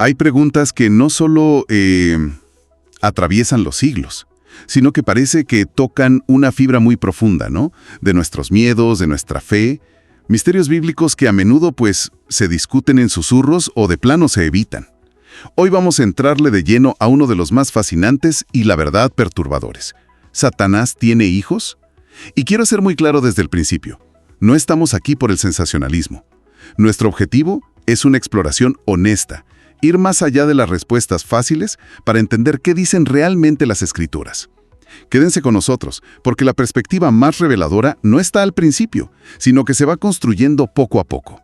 Hay preguntas que no solo atraviesan los siglos, sino que parece que tocan una fibra muy profunda, ¿no? De nuestros miedos, de nuestra fe, misterios bíblicos que a menudo, pues, se discuten en susurros o de plano se evitan. Hoy vamos a entrarle de lleno a uno de los más fascinantes y, la verdad, perturbadores. ¿Satanás tiene hijos? Y quiero ser muy claro desde el principio. No estamos aquí por el sensacionalismo. Nuestro objetivo es una exploración honesta, ir más allá de las respuestas fáciles para entender qué dicen realmente las Escrituras. Quédense con nosotros, porque la perspectiva más reveladora no está al principio, sino que se va construyendo poco a poco.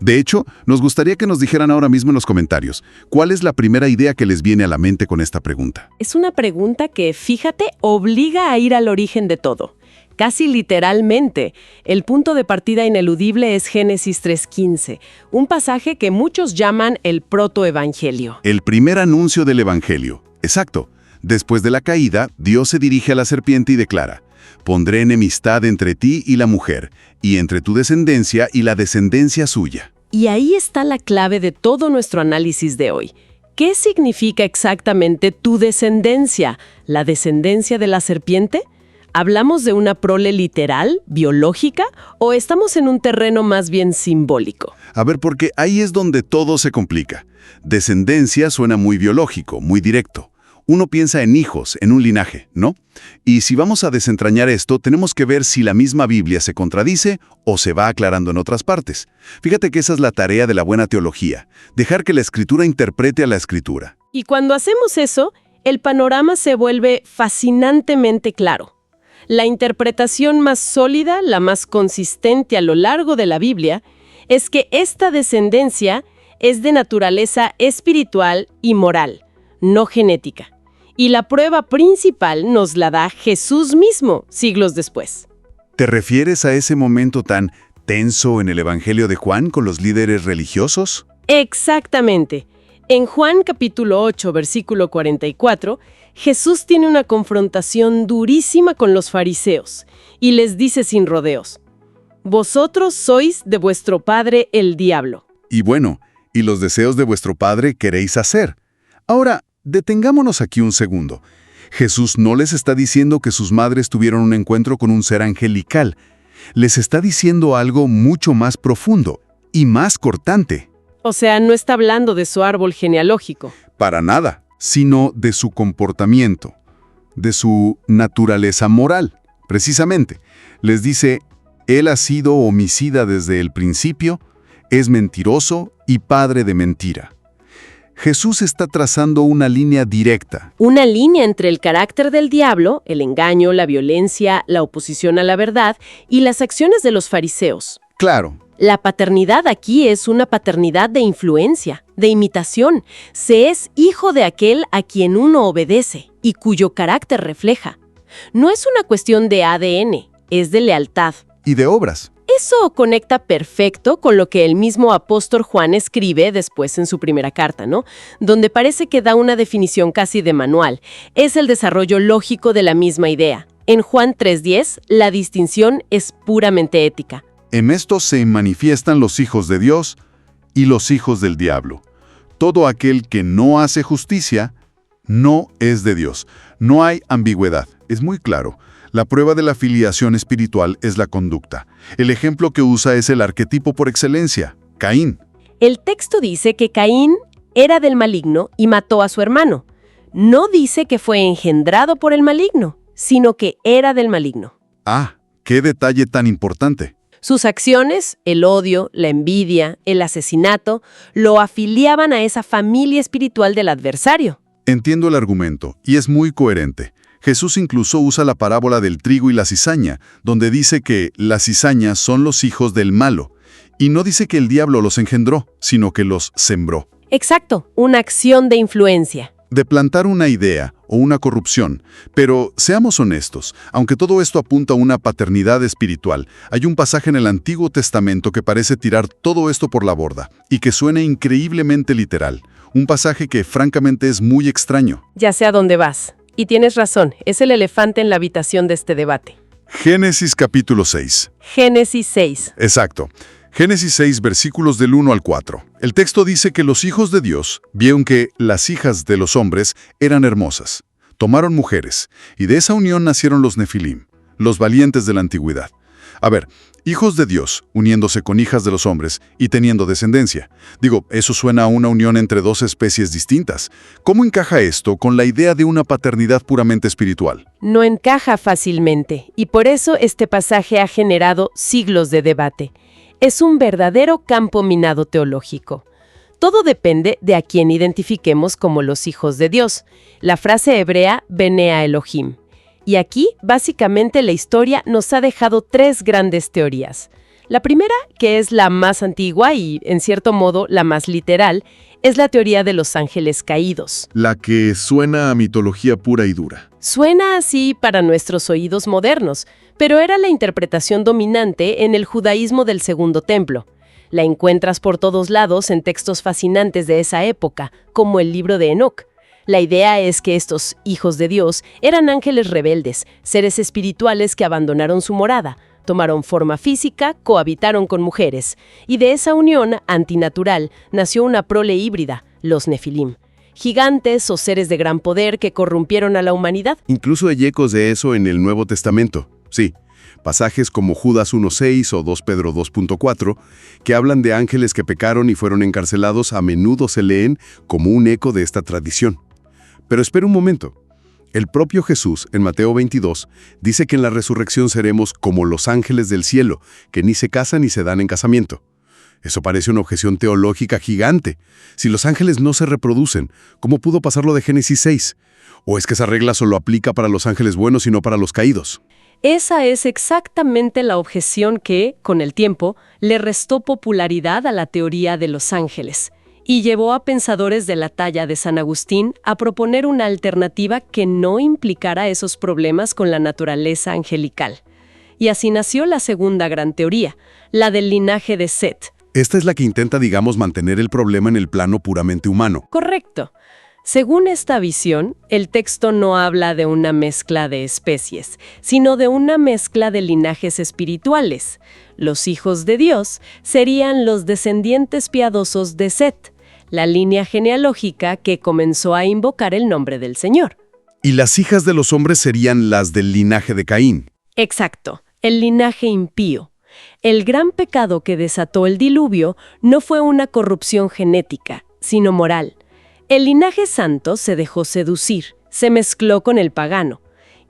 De hecho, nos gustaría que nos dijeran ahora mismo en los comentarios, ¿cuál es la primera idea que les viene a la mente con esta pregunta? Es una pregunta que, fíjate, obliga a ir al origen de todo. Casi literalmente, el punto de partida ineludible es Génesis 3:15, un pasaje que muchos llaman el protoevangelio. El primer anuncio del Evangelio. Exacto. Después de la caída, Dios se dirige a la serpiente y declara: «Pondré enemistad entre ti y la mujer, y entre tu descendencia y la descendencia suya». Y ahí está la clave de todo nuestro análisis de hoy. ¿Qué significa exactamente tu descendencia? ¿La descendencia de la serpiente? ¿Hablamos de una prole literal, biológica, o estamos en un terreno más bien simbólico? A ver, porque ahí es donde todo se complica. Descendencia suena muy biológico, muy directo. Uno piensa en hijos, en un linaje, ¿no? Y si vamos a desentrañar esto, tenemos que ver si la misma Biblia se contradice o se va aclarando en otras partes. Fíjate que esa es la tarea de la buena teología, dejar que la Escritura interprete a la Escritura. Y cuando hacemos eso, el panorama se vuelve fascinantemente claro. La interpretación más sólida, la más consistente a lo largo de la Biblia, es que esta descendencia es de naturaleza espiritual y moral, no genética. Y la prueba principal nos la da Jesús mismo, siglos después. ¿Te refieres a ese momento tan tenso en el Evangelio de Juan con los líderes religiosos? Exactamente. En Juan capítulo 8, versículo 44, Jesús tiene una confrontación durísima con los fariseos y les dice sin rodeos: «Vosotros sois de vuestro padre el diablo». Y bueno, y los deseos de vuestro padre queréis hacer. Ahora, detengámonos aquí un segundo. Jesús no les está diciendo que sus madres tuvieron un encuentro con un ser angelical. Les está diciendo algo mucho más profundo y más cortante. O sea, no está hablando de su árbol genealógico. Para nada, sino de su comportamiento, de su naturaleza moral. Precisamente, les dice: «Él ha sido homicida desde el principio, es mentiroso y padre de mentira». Jesús está trazando una línea directa. Una línea entre el carácter del diablo, el engaño, la violencia, la oposición a la verdad y las acciones de los fariseos. Claro. La paternidad aquí es una paternidad de influencia, de imitación. Se es hijo de aquel a quien uno obedece y cuyo carácter refleja. No es una cuestión de ADN, es de lealtad. Y de obras. Eso conecta perfecto con lo que el mismo apóstol Juan escribe después en su primera carta, ¿no? Donde parece que da una definición casi de manual. Es el desarrollo lógico de la misma idea. En Juan 3:10, la distinción es puramente ética. En esto se manifiestan los hijos de Dios y los hijos del diablo. Todo aquel que no hace justicia no es de Dios. No hay ambigüedad. Es muy claro. La prueba de la filiación espiritual es la conducta. El ejemplo que usa es el arquetipo por excelencia, Caín. El texto dice que Caín era del maligno y mató a su hermano. No dice que fue engendrado por el maligno, sino que era del maligno. Ah, qué detalle tan importante. Sus acciones, el odio, la envidia, el asesinato, lo afiliaban a esa familia espiritual del adversario. Entiendo el argumento, y es muy coherente. Jesús incluso usa la parábola del trigo y la cizaña, donde dice que la cizaña son los hijos del malo, y no dice que el diablo los engendró, sino que los sembró. Exacto, una acción de influencia. De plantar una idea o una corrupción. Pero seamos honestos, aunque todo esto apunta a una paternidad espiritual, hay un pasaje en el Antiguo Testamento que parece tirar todo esto por la borda, y que suena increíblemente literal. Un pasaje que francamente es muy extraño. Ya sé a dónde vas. Y tienes razón, es el elefante en la habitación de este debate. Génesis capítulo 6. Génesis 6. Exacto. Génesis 6, versículos del 1 al 4. El texto dice que los hijos de Dios vieron que las hijas de los hombres eran hermosas. Tomaron mujeres, y de esa unión nacieron los Nefilim, los valientes de la antigüedad. A ver, hijos de Dios uniéndose con hijas de los hombres y teniendo descendencia. Digo, eso suena a una unión entre dos especies distintas. ¿Cómo encaja esto con la idea de una paternidad puramente espiritual? No encaja fácilmente, y por eso este pasaje ha generado siglos de debate. Es un verdadero campo minado teológico. Todo depende de a quién identifiquemos como los hijos de Dios. La frase hebrea Benea Elohim. Y aquí, básicamente, la historia nos ha dejado tres grandes teorías. La primera, que es la más antigua y, en cierto modo, la más literal, es la teoría de los ángeles caídos. La que suena a mitología pura y dura. Suena así para nuestros oídos modernos, pero era la interpretación dominante en el judaísmo del Segundo Templo. La encuentras por todos lados en textos fascinantes de esa época, como el libro de Enoc. La idea es que estos hijos de Dios eran ángeles rebeldes, seres espirituales que abandonaron su morada, tomaron forma física, cohabitaron con mujeres, y de esa unión antinatural nació una prole híbrida, los Nefilim. Gigantes o seres de gran poder que corrompieron a la humanidad. Incluso hay ecos de eso en el Nuevo Testamento, sí. Pasajes como Judas 1.6 o 2 Pedro 2.4, que hablan de ángeles que pecaron y fueron encarcelados, a menudo se leen como un eco de esta tradición. Pero espera un momento. El propio Jesús, en Mateo 22, dice que en la resurrección seremos como los ángeles del cielo, que ni se casan ni se dan en casamiento. Eso parece una objeción teológica gigante. Si los ángeles no se reproducen, ¿cómo pudo pasar lo de Génesis 6? ¿O es que esa regla solo aplica para los ángeles buenos y no para los caídos? Esa es exactamente la objeción que, con el tiempo, le restó popularidad a la teoría de los ángeles y llevó a pensadores de la talla de San Agustín a proponer una alternativa que no implicara esos problemas con la naturaleza angelical. Y así nació la segunda gran teoría, la del linaje de Set. Esta es la que intenta, digamos, mantener el problema en el plano puramente humano. Correcto. Según esta visión, el texto no habla de una mezcla de especies, sino de una mezcla de linajes espirituales. Los hijos de Dios serían los descendientes piadosos de Set, la línea genealógica que comenzó a invocar el nombre del Señor. Y las hijas de los hombres serían las del linaje de Caín. Exacto, el linaje impío. El gran pecado que desató el diluvio no fue una corrupción genética, sino moral. El linaje santo se dejó seducir, se mezcló con el pagano,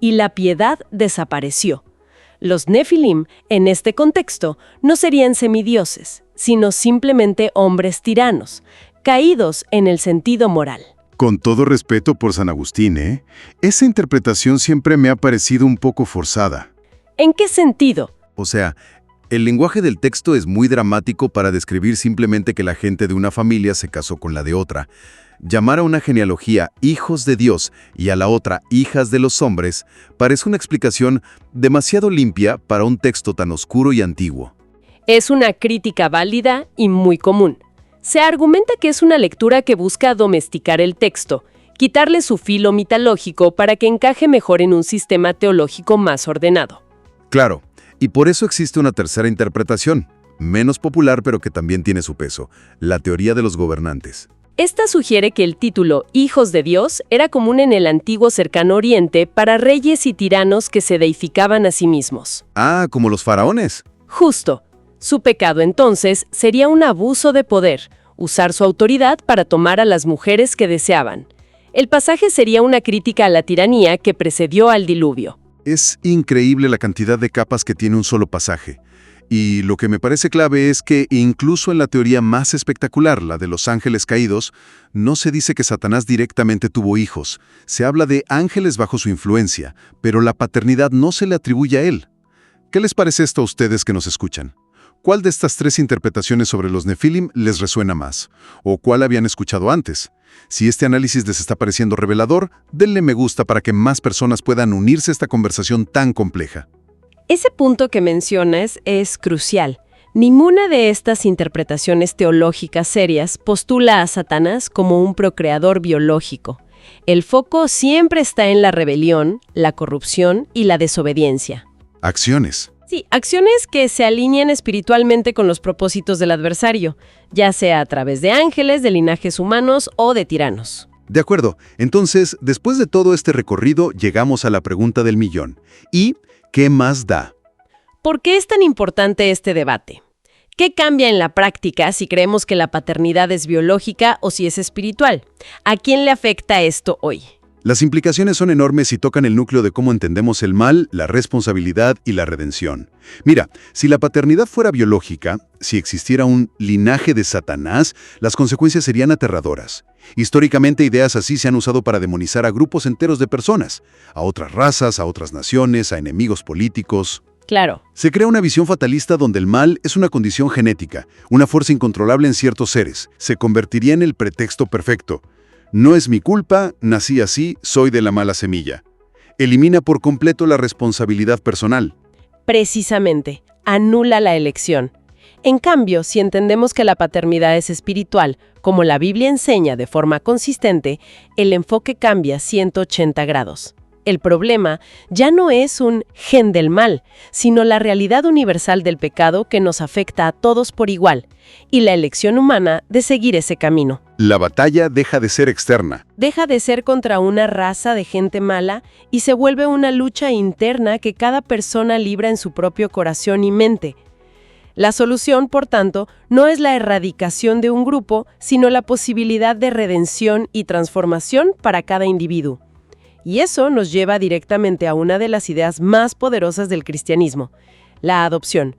y la piedad desapareció. Los Nefilim, en este contexto, no serían semidioses, sino simplemente hombres tiranos, caídos en el sentido moral. Con todo respeto por San Agustín, esa interpretación siempre me ha parecido un poco forzada. ¿En qué sentido? O sea, el lenguaje del texto es muy dramático para describir simplemente que la gente de una familia se casó con la de otra. Llamar a una genealogía hijos de Dios y a la otra hijas de los hombres parece una explicación demasiado limpia para un texto tan oscuro y antiguo. Es una crítica válida y muy común. Se argumenta que es una lectura que busca domesticar el texto, quitarle su filo mitológico para que encaje mejor en un sistema teológico más ordenado. Claro, y por eso existe una tercera interpretación, menos popular pero que también tiene su peso, la teoría de los gobernantes. Esta sugiere que el título Hijos de Dios era común en el antiguo Cercano Oriente para reyes y tiranos que se deificaban a sí mismos. Ah, como los faraones. Justo. Su pecado entonces sería un abuso de poder, usar su autoridad para tomar a las mujeres que deseaban. El pasaje sería una crítica a la tiranía que precedió al diluvio. Es increíble la cantidad de capas que tiene un solo pasaje. Y lo que me parece clave es que incluso en la teoría más espectacular, la de los ángeles caídos, no se dice que Satanás directamente tuvo hijos. Se habla de ángeles bajo su influencia, pero la paternidad no se le atribuye a él. ¿Qué les parece esto a ustedes que nos escuchan? ¿Cuál de estas tres interpretaciones sobre los Nefilim les resuena más? ¿O cuál habían escuchado antes? Si este análisis les está pareciendo revelador, denle me gusta para que más personas puedan unirse a esta conversación tan compleja. Ese punto que mencionas es crucial. Ninguna de estas interpretaciones teológicas serias postula a Satanás como un procreador biológico. El foco siempre está en la rebelión, la corrupción y la desobediencia. Acciones. Sí, acciones que se alinean espiritualmente con los propósitos del adversario, ya sea a través de ángeles, de linajes humanos o de tiranos. De acuerdo, entonces, después de todo este recorrido, llegamos a la pregunta del millón. ¿Y qué más da? ¿Por qué es tan importante este debate? ¿Qué cambia en la práctica si creemos que la paternidad es biológica o si es espiritual? ¿A quién le afecta esto hoy? Las implicaciones son enormes y tocan el núcleo de cómo entendemos el mal, la responsabilidad y la redención. Mira, si la paternidad fuera biológica, si existiera un linaje de Satanás, las consecuencias serían aterradoras. Históricamente, ideas así se han usado para demonizar a grupos enteros de personas, a otras razas, a otras naciones, a enemigos políticos. Claro. Se crea una visión fatalista donde el mal es una condición genética, una fuerza incontrolable en ciertos seres. Se convertiría en el pretexto perfecto. No es mi culpa, nací así, soy de la mala semilla. Elimina por completo la responsabilidad personal. Precisamente, anula la elección. En cambio, si entendemos que la paternidad es espiritual, como la Biblia enseña de forma consistente, el enfoque cambia 180 grados. El problema ya no es un gen del mal, sino la realidad universal del pecado que nos afecta a todos por igual, y la elección humana de seguir ese camino. La batalla deja de ser externa. Deja de ser contra una raza de gente mala y se vuelve una lucha interna que cada persona libra en su propio corazón y mente. La solución, por tanto, no es la erradicación de un grupo, sino la posibilidad de redención y transformación para cada individuo. Y eso nos lleva directamente a una de las ideas más poderosas del cristianismo, la adopción.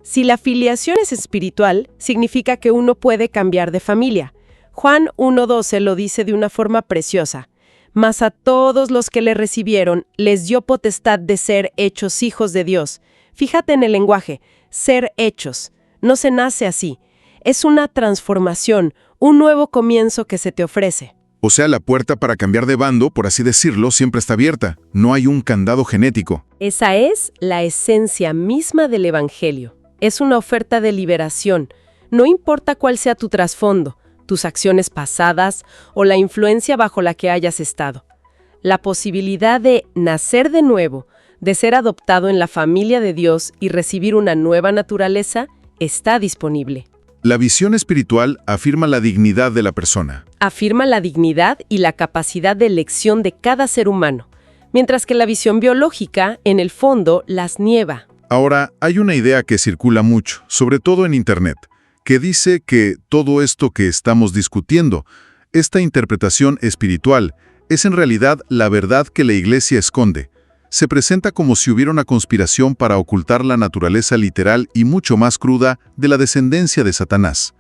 Si la filiación es espiritual, significa que uno puede cambiar de familia. Juan 1:12 lo dice de una forma preciosa. Mas a todos los que le recibieron, les dio potestad de ser hechos hijos de Dios. Fíjate en el lenguaje, ser hechos. No se nace así. Es una transformación, un nuevo comienzo que se te ofrece. O sea, la puerta para cambiar de bando, por así decirlo, siempre está abierta. No hay un candado genético. Esa es la esencia misma del Evangelio. Es una oferta de liberación. No importa cuál sea tu trasfondo, tus acciones pasadas o la influencia bajo la que hayas estado. La posibilidad de nacer de nuevo, de ser adoptado en la familia de Dios y recibir una nueva naturaleza, está disponible. La visión espiritual afirma la dignidad de la persona. Afirma la dignidad y la capacidad de elección de cada ser humano, mientras que la visión biológica, en el fondo, las nieva. Ahora, hay una idea que circula mucho, sobre todo en Internet, que dice que todo esto que estamos discutiendo, esta interpretación espiritual, es en realidad la verdad que la Iglesia esconde. Se presenta como si hubiera una conspiración para ocultar la naturaleza literal y mucho más cruda de la descendencia de Satanás.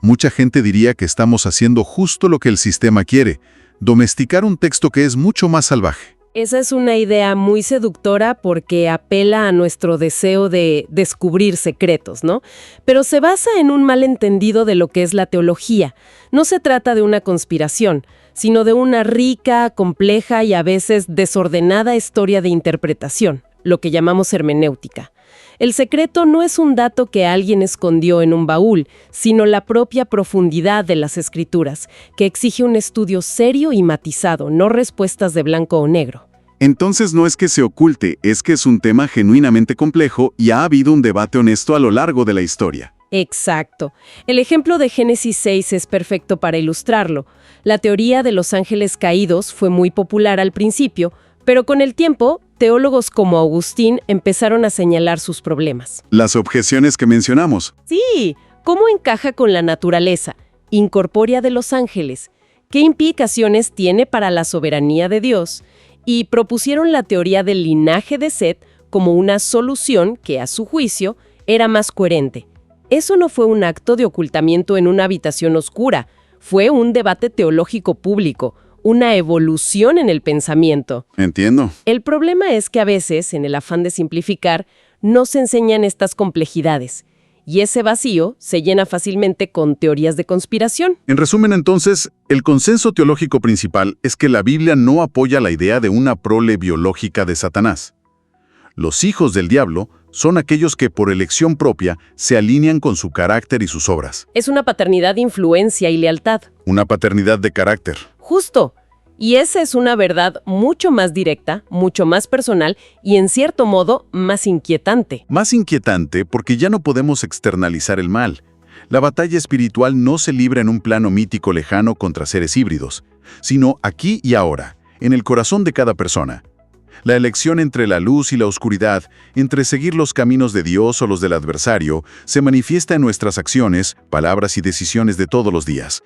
Mucha gente diría que estamos haciendo justo lo que el sistema quiere, domesticar un texto que es mucho más salvaje. Esa es una idea muy seductora porque apela a nuestro deseo de descubrir secretos, ¿no? Pero se basa en un malentendido de lo que es la teología. No se trata de una conspiración, sino de una rica, compleja y a veces desordenada historia de interpretación, lo que llamamos hermenéutica. El secreto no es un dato que alguien escondió en un baúl, sino la propia profundidad de las escrituras, que exige un estudio serio y matizado, no respuestas de blanco o negro. Entonces no es que se oculte, es que es un tema genuinamente complejo y ha habido un debate honesto a lo largo de la historia. Exacto. El ejemplo de Génesis 6 es perfecto para ilustrarlo. La teoría de los ángeles caídos fue muy popular al principio, pero con el tiempo, teólogos como Agustín empezaron a señalar sus problemas. Las objeciones que mencionamos. Sí, ¿cómo encaja con la naturaleza incorpórea de los ángeles? ¿Qué implicaciones tiene para la soberanía de Dios? Y propusieron la teoría del linaje de Set como una solución que, a su juicio, era más coherente. Eso no fue un acto de ocultamiento en una habitación oscura, fue un debate teológico público, una evolución en el pensamiento. Entiendo. El problema es que a veces, en el afán de simplificar, no se enseñan estas complejidades, y ese vacío se llena fácilmente con teorías de conspiración. En resumen, entonces, el consenso teológico principal es que la Biblia no apoya la idea de una prole biológica de Satanás. Los hijos del diablo son aquellos que por elección propia se alinean con su carácter y sus obras. Es una paternidad de influencia y lealtad. Una paternidad de carácter. Justo. Y esa es una verdad mucho más directa, mucho más personal y, en cierto modo, más inquietante. Más inquietante porque ya no podemos externalizar el mal. La batalla espiritual no se libra en un plano mítico lejano contra seres híbridos, sino aquí y ahora, en el corazón de cada persona. La elección entre la luz y la oscuridad, entre seguir los caminos de Dios o los del adversario, se manifiesta en nuestras acciones, palabras y decisiones de todos los días.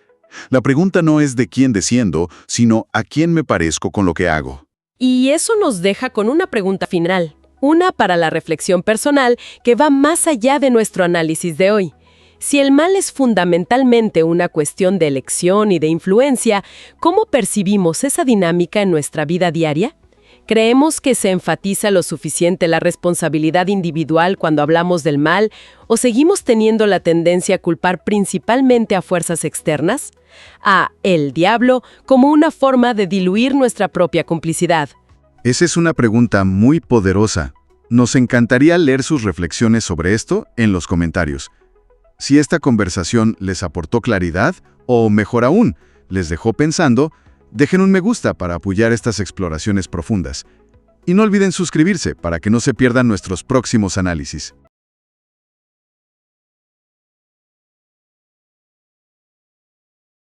La pregunta no es de quién desciendo, sino a quién me parezco con lo que hago. Y eso nos deja con una pregunta final, una para la reflexión personal que va más allá de nuestro análisis de hoy. Si el mal es fundamentalmente una cuestión de elección y de influencia, ¿cómo percibimos esa dinámica en nuestra vida diaria? ¿Creemos que se enfatiza lo suficiente la responsabilidad individual cuando hablamos del mal, o seguimos teniendo la tendencia a culpar principalmente a fuerzas externas? A el diablo como una forma de diluir nuestra propia complicidad. Esa es una pregunta muy poderosa. Nos encantaría leer sus reflexiones sobre esto en los comentarios. Si esta conversación les aportó claridad, o mejor aún, les dejó pensando, dejen un me gusta para apoyar estas exploraciones profundas. Y no olviden suscribirse para que no se pierdan nuestros próximos análisis.